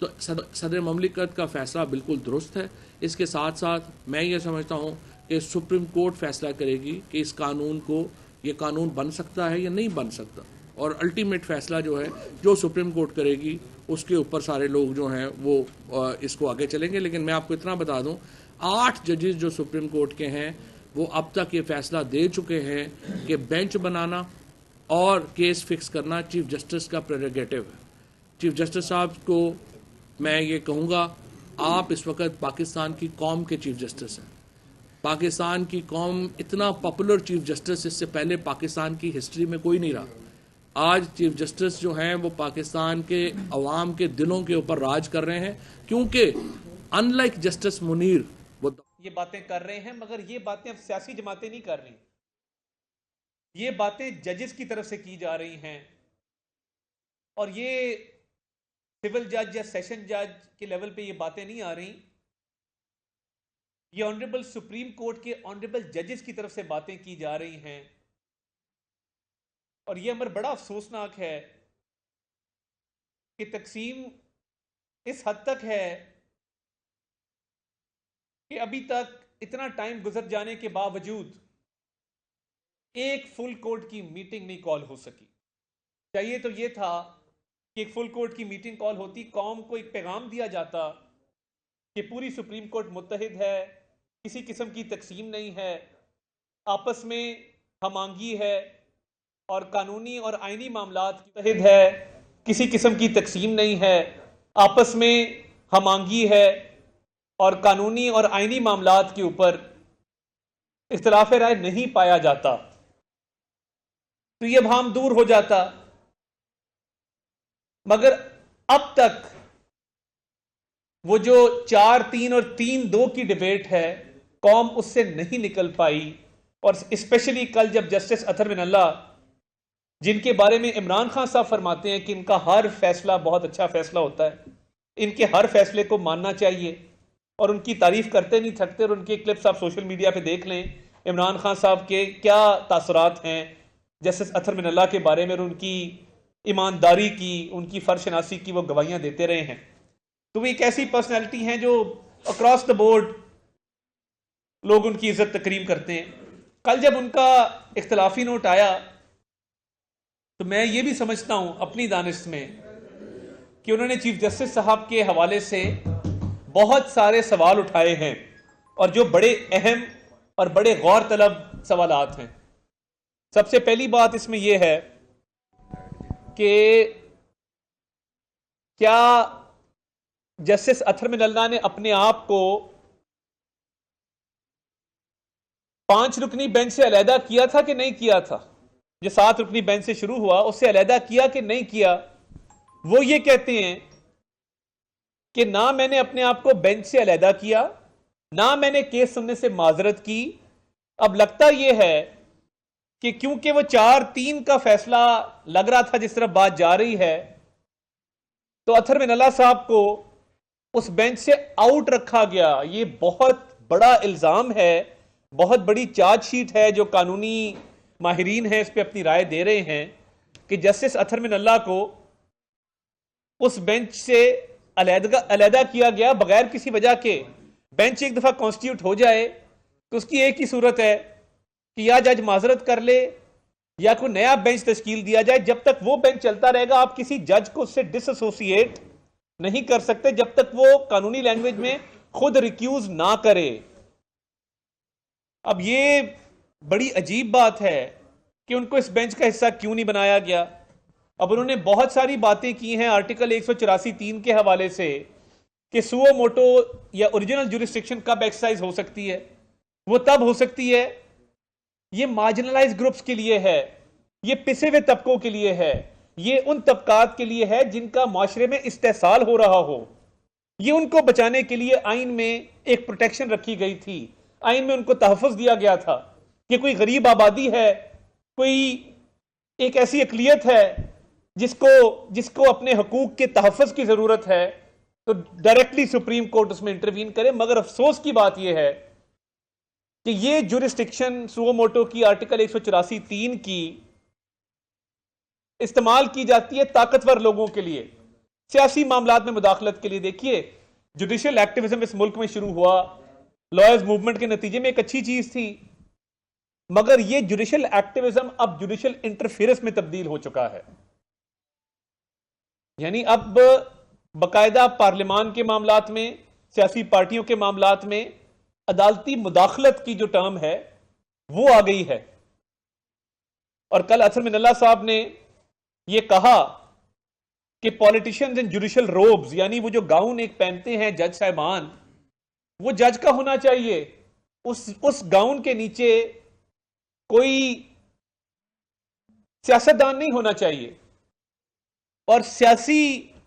तो सदर ममलिकत का फैसला बिल्कुल दुरुस्त है। इसके साथ साथ मैं ये समझता हूँ कि सुप्रीम कोर्ट फैसला करेगी कि इस कानून को, ये कानून बन सकता है या नहीं बन सकता, और अल्टीमेट फैसला जो है जो सुप्रीम कोर्ट करेगी उसके ऊपर सारे लोग जो हैं वो इसको आगे चलेंगे। लेकिन मैं आपको इतना बता दूं, 8 जजेस जो सुप्रीम कोर्ट के हैं वो अब तक ये फैसला दे चुके हैं कि बेंच बनाना और केस फिक्स करना चीफ जस्टिस का प्रेरोगेटिव है। चीफ जस्टिस साहब को मैं ये कहूँगा, आप इस वक्त पाकिस्तान की कौम के चीफ जस्टिस हैं। पाकिस्तान की कौम इतना पॉपुलर चीफ जस्टिस इससे पहले पाकिस्तान की हिस्ट्री में कोई नहीं रहा। आज चीफ जस्टिस जो हैं वो पाकिस्तान के अवाम के दिलों के ऊपर राज कर रहे हैं, क्योंकि अनलाइक जस्टिस मुनीर वो ये बातें कर रहे हैं, मगर ये बातें अब सियासी जमातें नहीं कर रही, ये बातें जजेस की तरफ से की जा रही हैं। और ये सिविल जज या सेशन जज के लेवल पे ये बातें नहीं आ रही, ये ऑनरेबल सुप्रीम कोर्ट के ऑनरेबल जजेस की तरफ से बातें की जा रही हैं। और ये अमर बड़ा अफसोसनाक है कि तकसीम इस हद तक है कि अभी तक इतना टाइम गुजर जाने के बावजूद एक फुल कोर्ट की मीटिंग नहीं कॉल हो सकी। चाहिए तो ये था कि एक फुल कोर्ट की मीटिंग कॉल होती, कौम को एक पैगाम दिया जाता कि पूरी सुप्रीम कोर्ट मुत्तहिद है, किसी किस्म की तकसीम नहीं है, आपस में हमांगी है और कानूनी और आईनी मामलात मुत्तहिद है, किसी किस्म की तकसीम नहीं है, आपस में हमांगी है और कानूनी और आईनी मामलात के ऊपर इख्तिलाफ राय नहीं पाया जाता, तो ये भाम दूर हो जाता। मगर अब तक वो जो 4-3 और 3-2 की डिबेट है, कौम उससे नहीं निकल पाई। और स्पेशली कल जब जस्टिस अतहर बिन अल्लाह, जिनके बारे में इमरान खान साहब फरमाते हैं कि इनका हर फैसला बहुत अच्छा फैसला होता है, इनके हर फैसले को मानना चाहिए, और उनकी तारीफ करते नहीं थकते। और उनके क्लिप्स आप सोशल मीडिया पे देख लें, इमरान खान साहब के क्या तासुरात हैं जस्टिस अतहर बिन अल्लाह के बारे में, और उनकी ईमानदारी की, उनकी फर्शनासी की वो गवाहियां देते रहे हैं। तो वो एक ऐसी पर्सनैलिटी हैं जो अक्रॉस द बोर्ड लोग उनकी इज्जत तकरीम करते हैं। कल जब उनका इख्तलाफी नोट आया तो मैं ये भी समझता हूं अपनी दानिश में कि उन्होंने चीफ जस्टिस साहब के हवाले से बहुत सारे सवाल उठाए हैं, और जो बड़े अहम और बड़े गौर तलब सवालात हैं। सबसे पहली बात इसमें यह है कि क्या जस्टिस अतहर बिन अल्लाह ने अपने आप को 5 रुकनी बेंच से अलहदा किया था कि नहीं किया था? जो 7 रुकनी बेंच से शुरू हुआ उससे अलहदा किया कि नहीं किया? वो ये कहते हैं कि ना मैंने अपने आप को बेंच से अलहदा किया, ना मैंने केस सुनने से माजरत की। अब लगता यह है कि क्योंकि वो 4-3 का फैसला लग रहा था जिस तरफ बात जा रही है, तो अतहर बिन अल्लाह साहब को उस बेंच से आउट रखा गया। ये बहुत बड़ा इल्जाम है, बहुत बड़ी चार्जशीट है जो कानूनी माहिरीन हैं इस पर अपनी राय दे रहे हैं कि जस्टिस अतहर बिन अल्लाह को उस बेंच से अलहदा किया गया बगैर किसी वजह के। बेंच एक दफा कॉन्स्टिट्यूट हो जाए तो उसकी एक ही सूरत है कि या जज माजरत कर ले या कोई नया बेंच तश्कील दिया जाए। जब तक वो बेंच चलता रहेगा आप किसी जज को उससे डिसएसोसिएट नहीं कर सकते जब तक वो कानूनी लैंग्वेज में खुद रिक्यूज ना करे। अब ये बड़ी अजीब बात है कि उनको इस बेंच का हिस्सा क्यों नहीं बनाया गया। अब उन्होंने बहुत सारी बातें की हैं आर्टिकल 184(3) के हवाले से कि सुओ मोटो या ओरिजिनल जुरिस्डिक्शन कब एक्सरसाइज हो सकती है। वो तब हो सकती है, ये मार्जिनलाइज ग्रुप्स के लिए है, ये पिसे हुए तबकों के लिए है, ये उन तबकात के लिए है जिनका माशरे में इस्तेसाल हो रहा हो। ये उनको बचाने के लिए आइन में एक प्रोटेक्शन रखी गई थी, आइन में उनको तहफ़्फ़ुज़ दिया गया था कि कोई गरीब आबादी है, कोई एक ऐसी अक़लियत है जिसको अपने हकूक़ के तहफ़्फ़ुज़ की ज़रूरत है, तो डायरेक्टली सुप्रीम कोर्ट उसमें इंटरवीन करे। मगर अफसोस की बात यह है कि ये जुरिस्डिक्शन सुओ मोटो की आर्टिकल 184(3) की इस्तेमाल की जाती है ताकतवर लोगों के लिए, सियासी मामलात में मुदाखलत के लिए। देखिए, जुडिशियल एक्टिविज्म इस मुल्क में शुरू हुआ लॉयर्स मूवमेंट के नतीजे में, एक अच्छी चीज थी, मगर यह जुडिशियल एक्टिविज्म अब जुडिशियल इंटरफेरेंस में तब्दील हो चुका है। यानी अब बाकायदा पार्लियामान के मामलात में, सियासी पार्टियों के मामलात में अदालती मुदाखलत की जो टर्म है वो आ गई है। और कल असर मिनल्ला साहब ने यह कहा कि पॉलिटिशियंस इन जुडिशियल रोब्स, यानी वो जो गाउन एक पहनते हैं जज साहबान, वो जज का होना चाहिए। उस गाउन के नीचे कोई सियासतदान नहीं होना चाहिए। और सियासी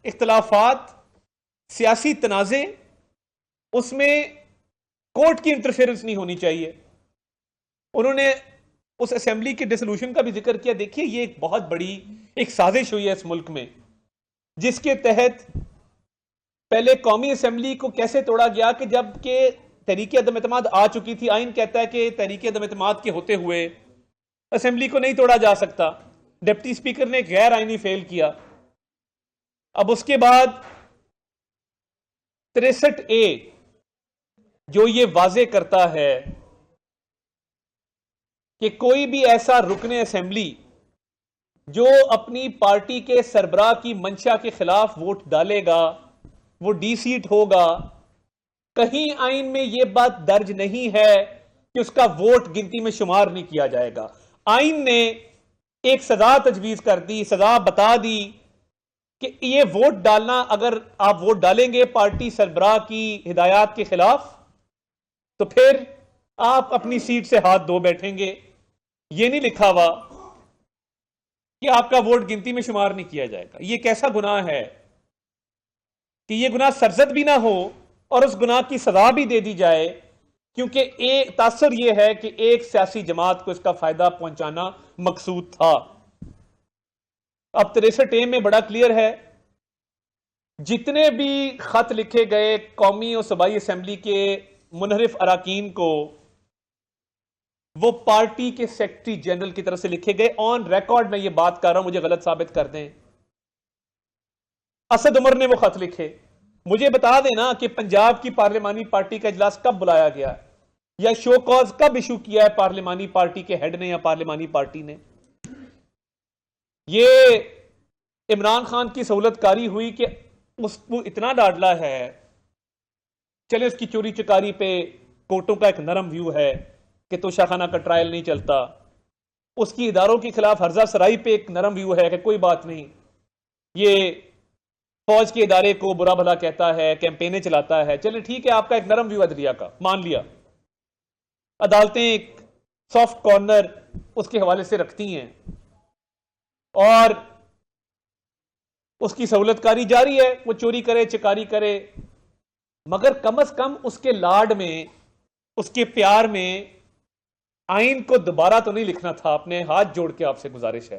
इख्तलाफात, सियासी तनाज़े, उसमें कोर्ट की इंटरफेरेंस नहीं होनी चाहिए। उन्होंने उस असेंबली के डिसोल्यूशन का भी जिक्र किया। देखिए, ये एक बहुत बड़ी एक साजिश हुई है इस मुल्क में, जिसके तहत पहले कौमी असेंबली को कैसे तोड़ा गया कि जब के तहरीक अदम एतमाद आ चुकी थी, आइन कहता है कि तहरीक अदम एतमाद के होते हुए असेंबली को नहीं तोड़ा जा सकता। डिप्टी स्पीकर ने गैर आइनी फेल किया। अब उसके बाद 63A जो ये वाजे करता है कि कोई भी ऐसा रुकने असेंबली जो अपनी पार्टी के सरबराह की मंशा के खिलाफ वोट डालेगा वो डी-सीट होगा। कहीं आइन में यह बात दर्ज नहीं है कि उसका वोट गिनती में शुमार नहीं किया जाएगा। आइन ने एक सजा तजवीज कर दी, सजा बता दी कि ये वोट डालना, अगर आप वोट डालेंगे पार्टी सरबराह की हिदायत के खिलाफ, तो फिर आप अपनी सीट से हाथ धो बैठेंगे। ये नहीं लिखा हुआ कि आपका वोट गिनती में शुमार नहीं किया जाएगा। ये कैसा गुनाह है कि ये गुनाह सरजद भी ना हो और उस गुनाह की सजा भी दे दी जाए, क्योंकि एक तासर यह है कि एक सियासी जमात को इसका फायदा पहुंचाना मकसूद था। अब 63A में बड़ा क्लियर है, जितने भी खत लिखे गए कौमी और सूबाई असेंबली के मुनहरिफ अराकीन को, वो पार्टी के सेक्रेटरी जनरल की तरफ से लिखे गए। ऑन रिकॉर्ड में ये बात कर रहा हूं, मुझे गलत साबित कर दें। असद उमर ने वो खत लिखे। मुझे बता देना कि पंजाब की पार्लियामानी पार्टी का इजलास कब बुलाया गया या शो कॉज कब इशू किया है पार्लियामानी पार्टी के हेड ने या पार्लियामानी पार्टी ने। ये इमरान खान की सहूलतकारी हुई कि उसको इतना लाडला है, चले उसकी चोरी चकारी पे कोर्टों का एक नरम व्यू है कि तोशाखाना का ट्रायल नहीं चलता, उसकी इदारों के खिलाफ हर्जा सराई पे एक नरम व्यू है कि कोई बात नहीं, ये फौज के इदारे को बुरा भला कहता है, कैंपेनें चलाता है, चले ठीक है, आपका एक नरम व्यू अदलिया का मान लिया। अदालतें एक सॉफ्ट कॉर्नर उसके हवाले से रखती हैं और उसकी सहूलतकारी जारी है, वो चोरी करे चिकारी करे, मगर कम से कम उसके लाड में, उसके प्यार में आइन को दोबारा तो नहीं लिखना था। अपने हाथ जोड़ के आपसे गुजारिश है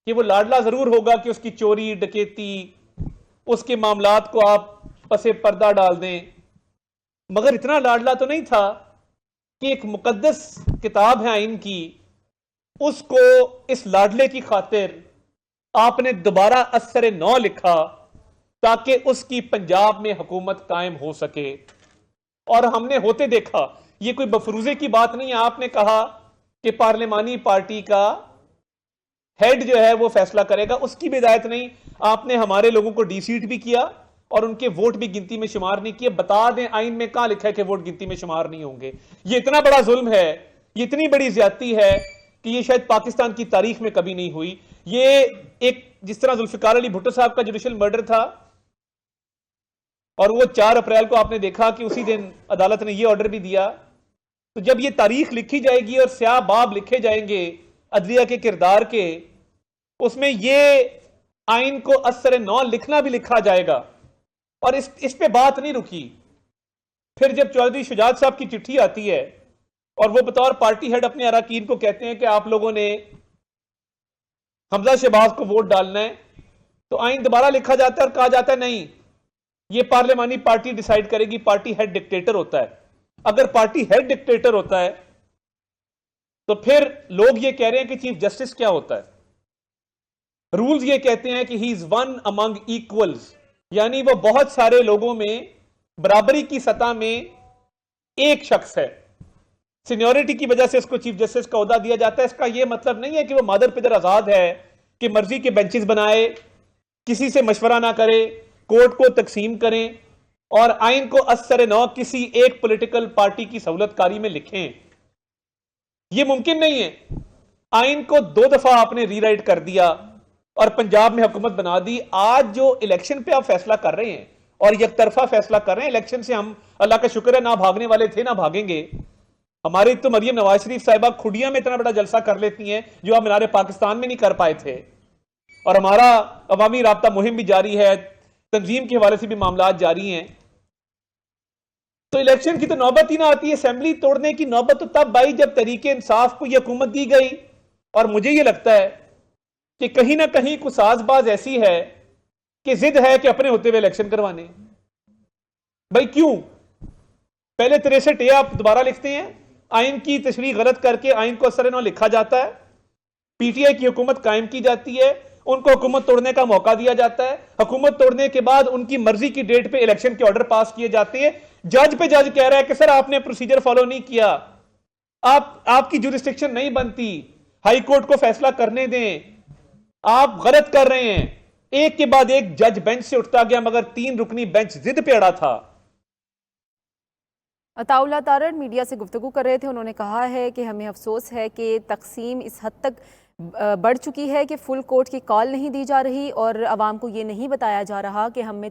कि वो लाडला जरूर होगा कि उसकी चोरी डकैती, उसके मामलात को आप पसे पर्दा डाल दें, मगर इतना लाडला तो नहीं था कि एक मुकद्दस किताब है आइन की, उसको इस लाडले की खातिर आपने दोबारा असर नौ लिखा ताकि उसकी पंजाब में हुकूमत कायम हो सके। और हमने होते देखा, ये कोई बफरूजे की बात नहीं है। आपने कहा कि पार्लियामानी पार्टी का हेड जो है वो फैसला करेगा, उसकी भी हिदायत नहीं। आपने हमारे लोगों को डी-सीट भी किया और उनके वोट भी गिनती में शुमार नहीं किए। बता दें आइन में कहां लिखा है कि वोट गिनती में शुमार नहीं होंगे। ये इतना बड़ा जुल्म है, ये इतनी बड़ी ज्यादती है कि ये शायद पाकिस्तान की तारीख में कभी नहीं हुई। ये एक, जिस तरह जुल्फिकार अली भुट्टो साहब का जुडिशियल मर्डर था और वो 4 अप्रैल को आपने देखा कि उसी दिन अदालत ने ये ऑर्डर भी दिया, तो जब ये तारीख लिखी जाएगी और स्याह बाब लिखे जाएंगे अदलिया के किरदार के, उसमें ये आइन को असर नौ लिखना भी लिखा जाएगा। और इस पे बात नहीं रुकी। फिर जब चौधरी शुजात साहब की चिट्ठी आती है और वो बतौर पार्टी हेड अपने अराकीन को कहते हैं कि आप लोगों ने हमजा शहबाज को वोट डालना है, तो आइन दोबारा लिखा जाता है और कहा जाता है नहीं, ये पार्लियामानी पार्टी डिसाइड करेगी, पार्टी हेड डिक्टेटर होता है। अगर पार्टी हेड डिक्टेटर होता है तो फिर लोग ये कह रहे हैं कि चीफ जस्टिस क्या होता है। रूल्स ये कहते हैं कि he is one among equals, यानी वो बहुत सारे लोगों में बराबरी की सतह में एक शख्स है। सीनियोरिटी की वजह से उसको चीफ जस्टिस का ओहदा दिया जाता है। इसका यह मतलब नहीं है कि वो मादर पिदर आजाद है कि मर्जी के बेंचेस बनाए, किसी से मशवरा ना करे, कोर्ट को तकसीम करें और आइन को असर नौ किसी एक पॉलिटिकल पार्टी की सहूलतकारी में लिखें। यह मुमकिन नहीं है। आइन को 2 दफा आपने रीराइट कर दिया और पंजाब में हुकूमत बना दी। आज जो इलेक्शन पे आप फैसला कर रहे हैं और एक तरफा फैसला कर रहे हैं, इलेक्शन से हम अल्लाह का शुक्र है ना भागने वाले थे ना भागेंगे। हमारी तो मरियम नवाज शरीफ साहिबा खुडिया में इतना बड़ा जलसा कर लेती हैं जो आप मीनार पाकिस्तान में नहीं कर पाए थे, और हमारा अवामी राब्ता मुहिम भी जारी है, तंजीम के हवाले से भी मामला जारी हैं। तो इलेक्शन की तो नौबत ही ना आती है। असेंबली तोड़ने की नौबत तो तब आई जब तरीके इंसाफ को यह हुकूमत दी गई। और मुझे यह लगता है कि कहीं ना कहीं कुछ साजबाज ऐसी है कि जिद है कि अपने होते हुए इलेक्शन करवाने। भाई क्यों? पहले 63 आप दोबारा लिखते हैं, आइन की तशरीह गलत करके आइन को असर नौ लिखा जाता है, पीटीआई की हुकूमत कायम की जाती है, उनको हुकूमत तोड़ने का मौका दिया जाता है। हुकूमत तोड़ने के बाद उनकी मर्जी की डेट पे इलेक्शन के ऑर्डर पास किए जाते हैं। जज पे जज कह रहा है कि सर आपने प्रोसीजर फॉलो नहीं किया, आपकी जुरिस्डिक्शन नहीं बनती, हाई कोर्ट को फैसला करने दें, आप गलत कर रहे हैं। एक के बाद एक जज बेंच से उठता गया, मगर 3 रुकनी बेंच जिद पे अड़ा था। अताउल्लाह तारड़ मीडिया से गुफ्तगू कर रहे थे। उन्होंने कहा है कि हमें अफसोस है कि तकसीम इस हद तक बढ़ चुकी है कि फुल कोर्ट की कॉल नहीं दी जा रही और अवाम को ये नहीं बताया जा रहा कि हम में